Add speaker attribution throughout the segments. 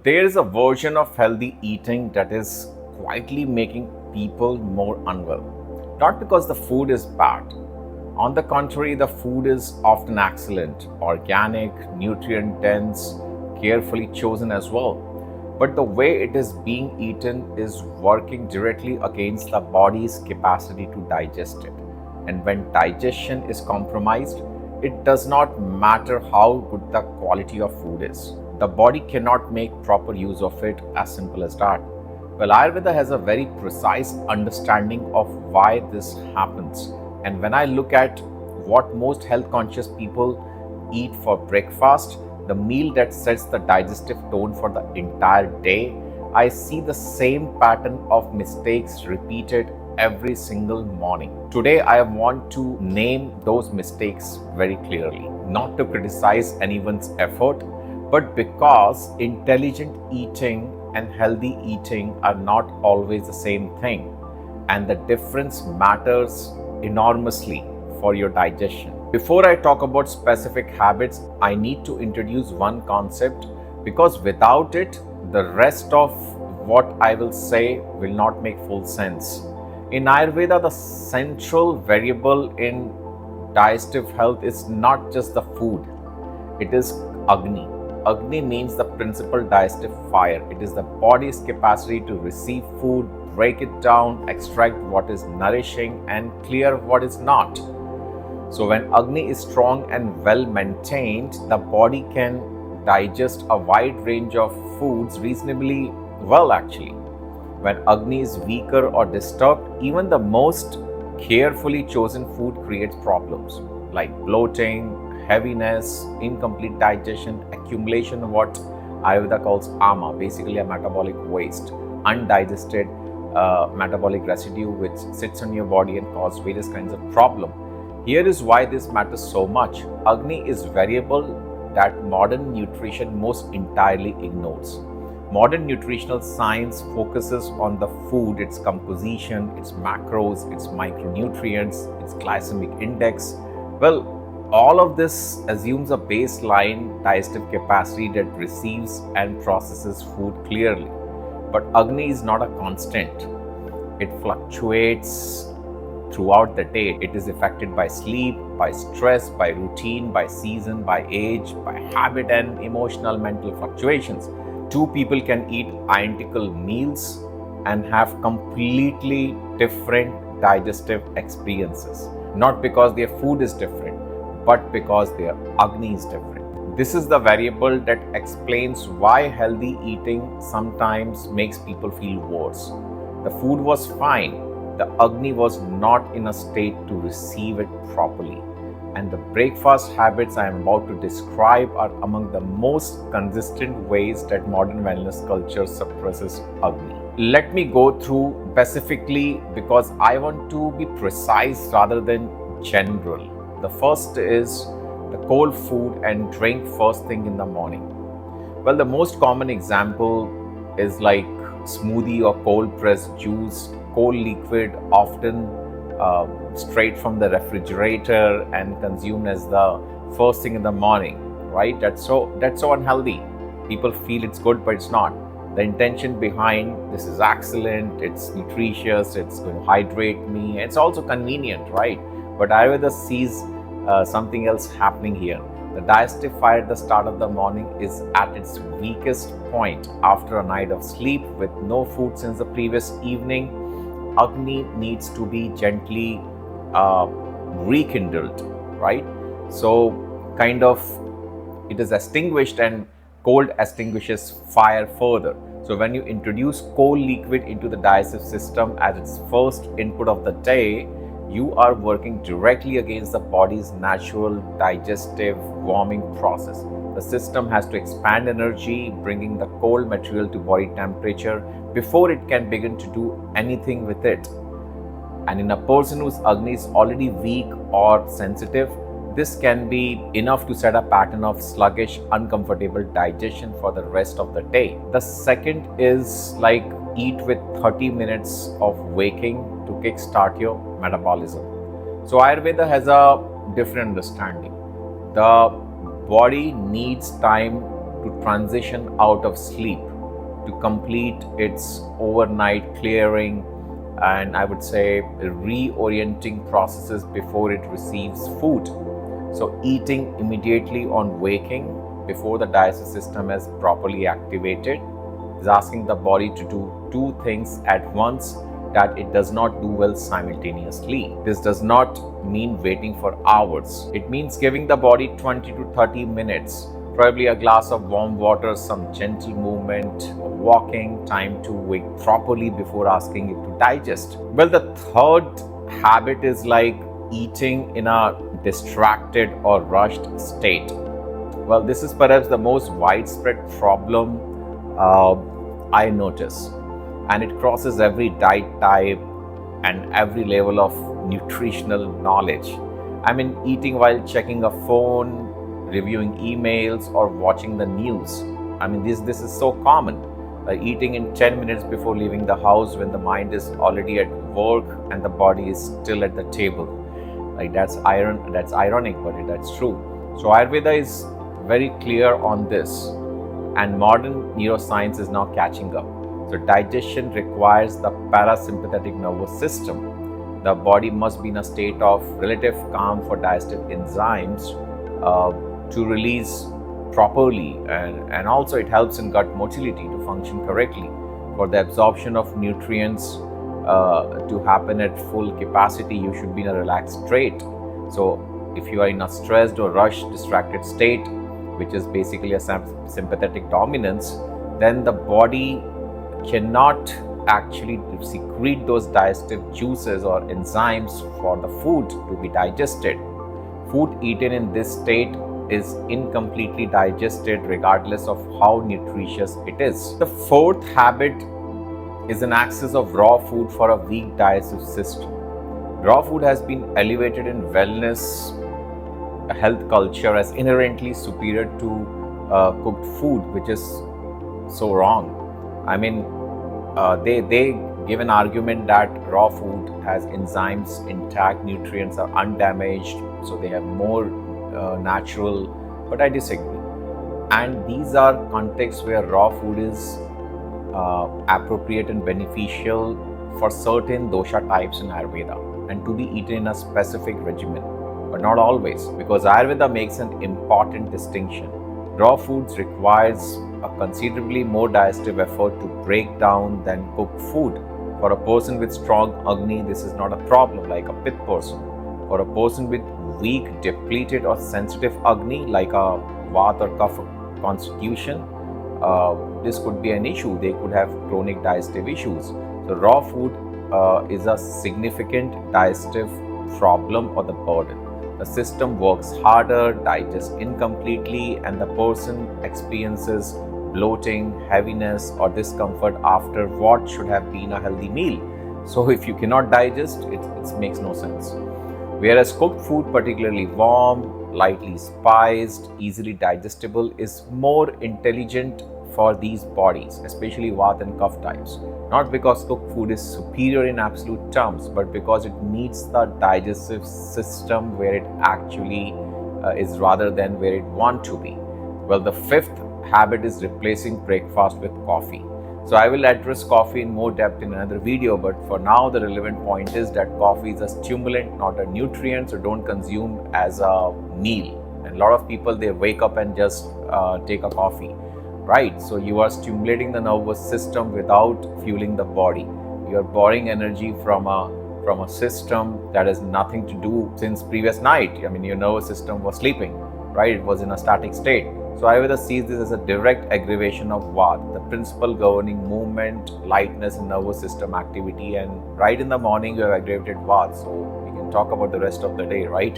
Speaker 1: There is a version of healthy eating that is quietly making people more unwell. Not because the food is bad. On the contrary, the food is often excellent, organic, nutrient dense, carefully chosen as well. But the way it is being eaten is working directly against the body's capacity to digest it. And when digestion is compromised, it does not matter how good the quality of food is. The body cannot make proper use of it, as simple as that. Well, Ayurveda has a very precise understanding of why this happens. And when I look at what most health conscious people eat for breakfast, the meal that sets the digestive tone for the entire day, I see the same pattern of mistakes repeated every single morning. Today, I want to name those mistakes very clearly, not to criticize anyone's effort, but because intelligent eating and healthy eating are not always the same thing, and the difference matters enormously for your digestion. Before I talk about specific habits, I need to introduce one concept because without it, the rest of what I will say will not make full sense. In Ayurveda, the central variable in digestive health is not just the food, it is Agni. Agni means the principal digestive fire. It is the body's capacity to receive food, break it down, extract what is nourishing, and clear what is not. So, when Agni is strong and well maintained, the body can digest a wide range of foods reasonably well, actually. When Agni is weaker or disturbed, even the most carefully chosen food creates problems like bloating, heaviness, incomplete digestion, accumulation of what Ayurveda calls ama, basically a metabolic waste, undigested metabolic residue which sits on your body and causes various kinds of problem. Here is why this matters so much. Agni is variable that modern nutrition most entirely ignores. Modern nutritional science focuses on the food, its composition, its macros, its micronutrients, its glycemic index. Well, all of this assumes a baseline digestive capacity that receives and processes food clearly. But Agni is not a constant. It fluctuates throughout the day. It is affected by sleep, by stress, by routine, by season, by age, by habit and emotional mental fluctuations. Two people can eat identical meals and have completely different digestive experiences. Not because their food is different, but because their Agni is different. This is the variable that explains why healthy eating sometimes makes people feel worse. The food was fine, the Agni was not in a state to receive it properly. And the breakfast habits I am about to describe are among the most consistent ways that modern wellness culture suppresses Agni. Let me go through specifically because I want to be precise rather than general. The first is the cold food and drink first thing in the morning. Well, the most common example is like smoothie or cold pressed juice, cold liquid, often straight from the refrigerator and consumed as the first thing in the morning, right? That's so unhealthy. People feel it's good, but it's not. The intention behind this is excellent, it's nutritious, it's going to hydrate me, it's also convenient, right? But Ayurveda sees something else happening here. The digestive fire at the start of the morning is at its weakest point after a night of sleep with no food since the previous evening. Agni needs to be gently rekindled, right? So, kind of, it is extinguished and cold extinguishes fire further. So, when you introduce cold liquid into the digestive system as its first input of the day, you are working directly against the body's natural digestive warming process. The system has to expand energy, bringing the cold material to body temperature before it can begin to do anything with it. And in a person whose Agni is already weak or sensitive, this can be enough to set a pattern of sluggish, uncomfortable digestion for the rest of the day. The second is like eat with 30 minutes of waking to kickstart your metabolism. So Ayurveda has a different understanding. The body needs time to transition out of sleep, to complete its overnight clearing and I would say reorienting processes before it receives food. So eating immediately on waking before the digestive system is properly activated is asking the body to do two things at once that it does not do well simultaneously. This does not mean waiting for hours. It means giving the body 20 to 30 minutes, probably a glass of warm water, some gentle movement, walking, time to wake properly before asking it to digest. Well, the third habit is like eating in a distracted or rushed state. Well, this is perhaps the most widespread problem I notice, and it crosses every diet type and every level of nutritional knowledge. I mean, eating while checking a phone, reviewing emails, or watching the news. I mean, this is so common. Eating in 10 minutes before leaving the house when the mind is already at work and the body is still at the table. Like that's ironic, but that's true. So Ayurveda is very clear on this, and modern neuroscience is now catching up. So digestion requires the parasympathetic nervous system. The body must be in a state of relative calm for digestive enzymes to release properly, and also it helps in gut motility to function correctly. For the absorption of nutrients to happen at full capacity, you should be in a relaxed state. So if you are in a stressed or rushed, distracted state, which is basically a sympathetic dominance, then the body cannot actually secrete those digestive juices or enzymes for the food to be digested. Food eaten in this state is incompletely digested regardless of how nutritious it is. The fourth habit is an access of raw food for a weak digestive system. Raw food has been elevated in wellness health culture as inherently superior to cooked food, which is so wrong. I mean, they give an argument that raw food has enzymes intact, nutrients are undamaged, so they have more natural, but I disagree. And these are contexts where raw food is appropriate and beneficial for certain dosha types in Ayurveda and to be eaten in a specific regimen, but not always, because Ayurveda makes an important distinction. Raw foods requires a considerably more digestive effort to break down than cooked food. For a person with strong Agni, this is not a problem, like a Pitta person. For a person with weak, depleted or sensitive Agni, like a Vata or Kapha constitution, this could be an issue. They could have chronic digestive issues. So raw food is a significant digestive problem or the burden. The system works harder, digests incompletely, and the person experiences bloating, heaviness, or discomfort after what should have been a healthy meal. So if you cannot digest, it makes no sense. Whereas cooked food, particularly warm, lightly spiced, easily digestible, is more intelligent for these bodies, especially Vata and Kapha types. Not because cooked food is superior in absolute terms, but because it meets the digestive system where it actually is rather than where it wants to be. Well, the fifth habit is replacing breakfast with coffee. So I will address coffee in more depth in another video, but for now the relevant point is that coffee is a stimulant, not a nutrient, so don't consume as a meal. And a lot of people, they wake up and just take a coffee, right? So you are stimulating the nervous system without fueling the body. You are borrowing energy from a system that has nothing to do since previous night. I mean, your nervous system was sleeping, right? It was in a static state. So Ayurveda sees this as a direct aggravation of Vata, the principle governing movement, lightness, and nervous system activity. And right in the morning, you have aggravated Vata. So we can talk about the rest of the day, right?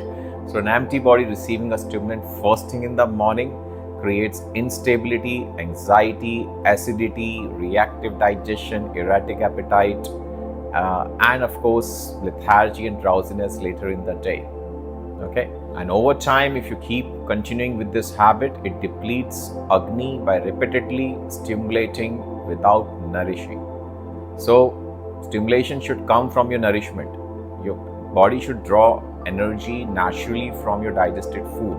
Speaker 1: So an empty body receiving a stimulant first thing in the morning creates instability, anxiety, acidity, reactive digestion, erratic appetite, and of course, lethargy and drowsiness later in the day. Okay, and over time, if you keep continuing with this habit, it depletes Agni by repeatedly stimulating without nourishing. So stimulation should come from your nourishment. Your body should draw energy naturally from your digested food.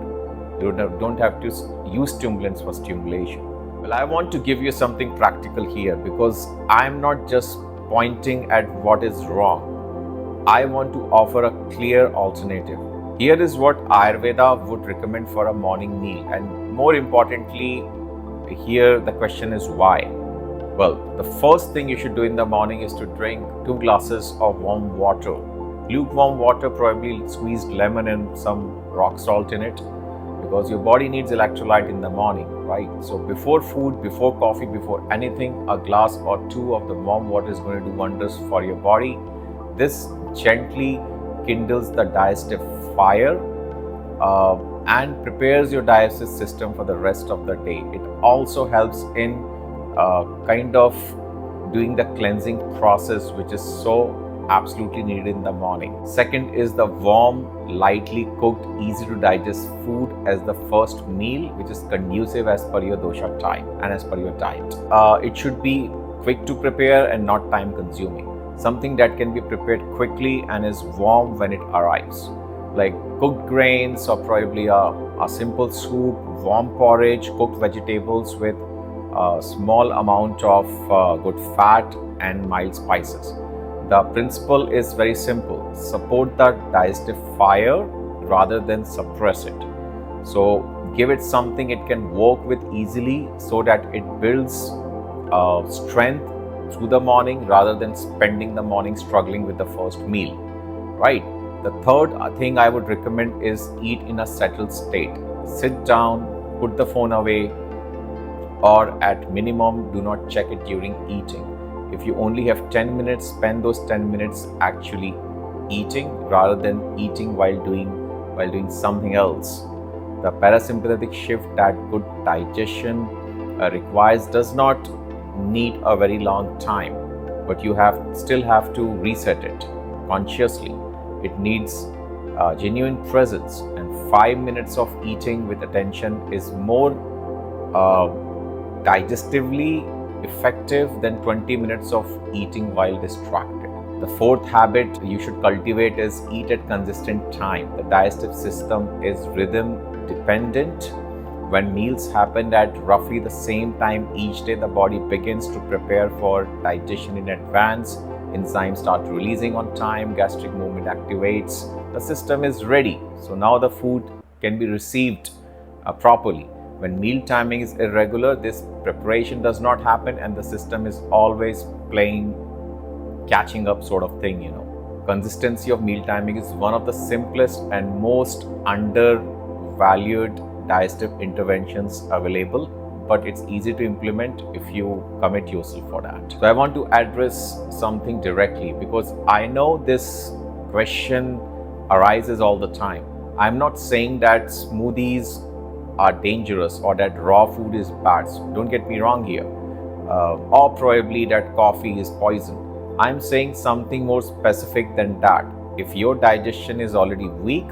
Speaker 1: You don't have to use stimulants for stimulation. Well, I want to give you something practical here because I'm not just pointing at what is wrong. I want to offer a clear alternative. Here is what Ayurveda would recommend for a morning meal, and more importantly, here the question is why. Well, the first thing you should do in the morning is to drink 2 glasses of warm water. Lukewarm water, probably squeezed lemon and some rock salt in it, because your body needs electrolyte in the morning, right? So before food, before coffee, before anything, a glass or two of the warm water is going to do wonders for your body. This gently kindles the digestive fire and prepares your digestive system for the rest of the day. It also helps in kind of doing the cleansing process, which is so absolutely needed in the morning. Second is the warm, lightly cooked, easy to digest food as the first meal, which is conducive as per your dosha time and as per your diet. It should be quick to prepare and not time consuming. Something that can be prepared quickly and is warm when it arrives, like cooked grains or probably a simple soup, warm porridge, cooked vegetables with a small amount of good fat and mild spices. The principle is very simple: support the digestive fire rather than suppress it. So give it something it can work with easily so that it builds strength through the morning rather than spending the morning struggling with the first meal, right? The third thing I would recommend is eat in a settled state. Sit down, put the phone away, or at minimum do not check it during eating. If you only have 10 minutes, spend those 10 minutes actually eating rather than eating while doing something else. The parasympathetic shift that good digestion requires does not need a very long time, but you still have to reset it consciously. It needs genuine presence, and 5 minutes of eating with attention is more digestively effective than 20 minutes of eating while distracted. The fourth habit you should cultivate is eat at consistent time. The digestive system is rhythm dependent. When meals happen at roughly the same time each day, the body begins to prepare for digestion in advance. Enzymes start releasing on time, gastric movement activates, the system is ready. So now the food can be received properly. When meal timing is irregular, this preparation does not happen and the system is always playing catching up sort of thing, Consistency of meal timing is one of the simplest and most undervalued digestive interventions available, but it's easy to implement if you commit yourself for that. So I want to address something directly because I know this question arises all the time. I'm not saying that smoothies are dangerous or that raw food is bad. So don't get me wrong here. Or probably that coffee is poison. I'm saying something more specific than that. If your digestion is already weak,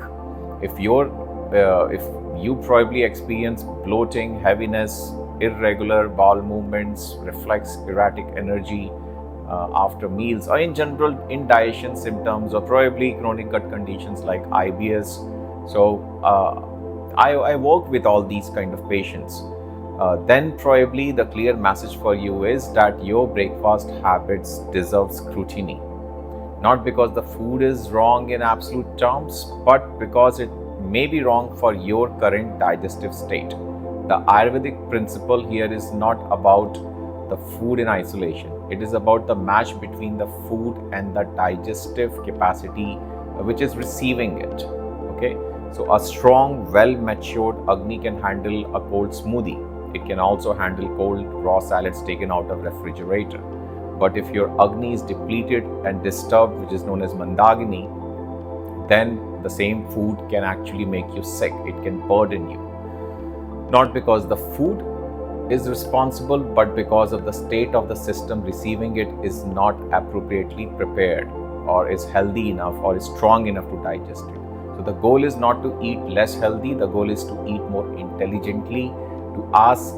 Speaker 1: if you probably experience bloating, heaviness, irregular bowel movements, reflex erratic energy after meals, or in general indigestion symptoms, or probably chronic gut conditions like IBS. So I work with all these kind of patients. Then probably the clear message for you is that your breakfast habits deserve scrutiny. Not because the food is wrong in absolute terms, but because it may be wrong for your current digestive state. The Ayurvedic principle here is not about the food in isolation. It is about the match between the food and the digestive capacity which is receiving it. Okay, so a strong, well-matured Agni can handle a cold smoothie. It can also handle cold raw salads taken out of refrigerator. But if your Agni is depleted and disturbed, which is known as Mandagini, then the same food can actually make you sick. It can burden you. Not because the food is responsible, but because of the state of the system receiving it is not appropriately prepared, or is healthy enough, or is strong enough to digest it. So the goal is not to eat less healthy. The goal is to eat more intelligently, to ask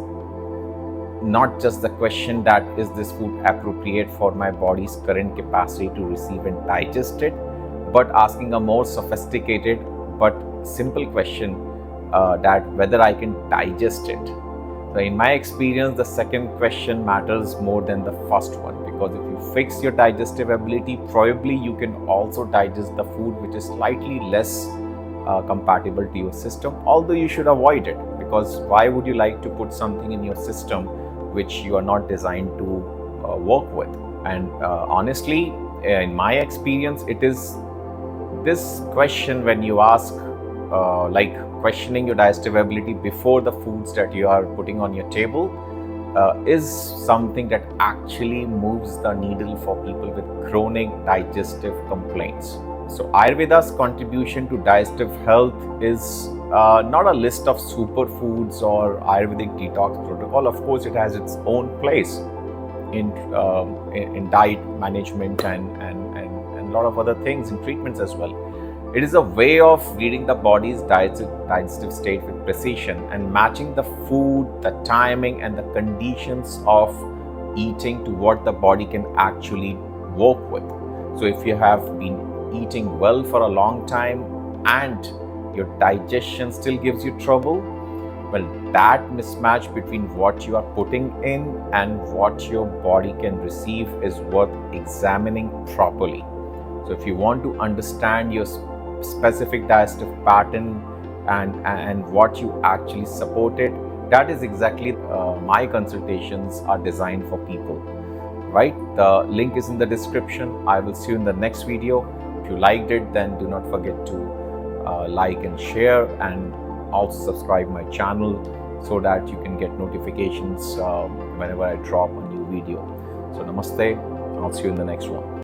Speaker 1: not just the question that is this food appropriate for my body's current capacity to receive and digest it, but asking a more sophisticated but simple question that whether I can digest it. So in my experience, the second question matters more than the first one, because if you fix your digestive ability, probably you can also digest the food which is slightly less compatible to your system, although you should avoid it, because why would you like to put something in your system which you are not designed to work with? And honestly, in my experience, it is this question when you ask, like questioning your digestive ability before the foods that you are putting on your table, is something that actually moves the needle for people with chronic digestive complaints. So Ayurveda's contribution to digestive health is not a list of superfoods or Ayurvedic detox protocol. Of course, it has its own place in diet management and a lot of other things in treatments as well. It is a way of reading the body's digestive state with precision and matching the food, the timing, and the conditions of eating to what the body can actually work with. So if you have been eating well for a long time and your digestion still gives you trouble, well, that mismatch between what you are putting in and what your body can receive is worth examining properly. So if you want to understand your specific digestive pattern and what you actually support it, that is exactly my consultations are designed for people, right? The link is in the description. I will see you in the next video. If you liked it, then do not forget to like and share, and also subscribe my channel so that you can get notifications whenever I drop a new video. So namaste. I'll see you in the next one.